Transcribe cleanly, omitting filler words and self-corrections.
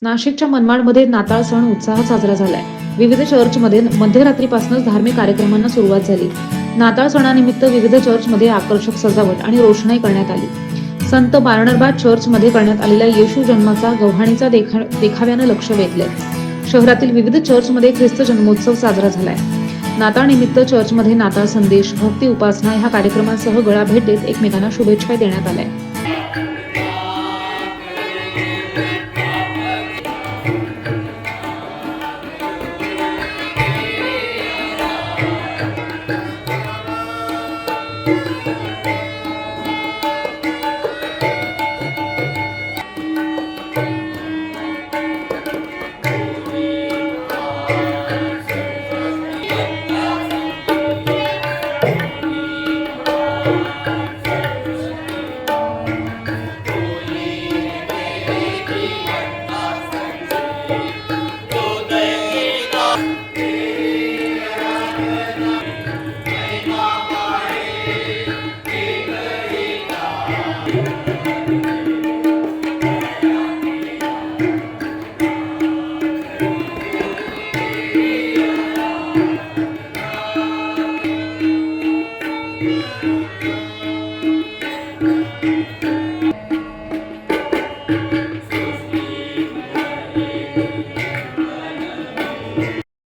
नाशिकच्या मनमाडमध्ये नाताळ सण उत्साहात साजरा झालाय. विविध चर्चमध्ये मध्यरात्रीपासूनच धार्मिक कार्यक्रमांना सुरुवात झाली. नाताळ सणानिमित्त विविध चर्चमध्ये आकर्षक सजावट आणि रोषणाई करण्यात आली. संत बार्नबाद चर्चमध्ये करण्यात आलेल्या येशू जन्माचा गव्हाणीचा देखाव्यानं लक्ष वेधलंय. शहरातील विविध चर्चमध्ये ख्रिस्त जन्मोत्सव साजरा झालाय. नाताळ निमित्त चर्चमध्ये नाताळ संदेश, भक्ती उपासना ह्या कार्यक्रमांसह गळाभेट देत एकमेकांना शुभेच्छा देण्यात आल्या.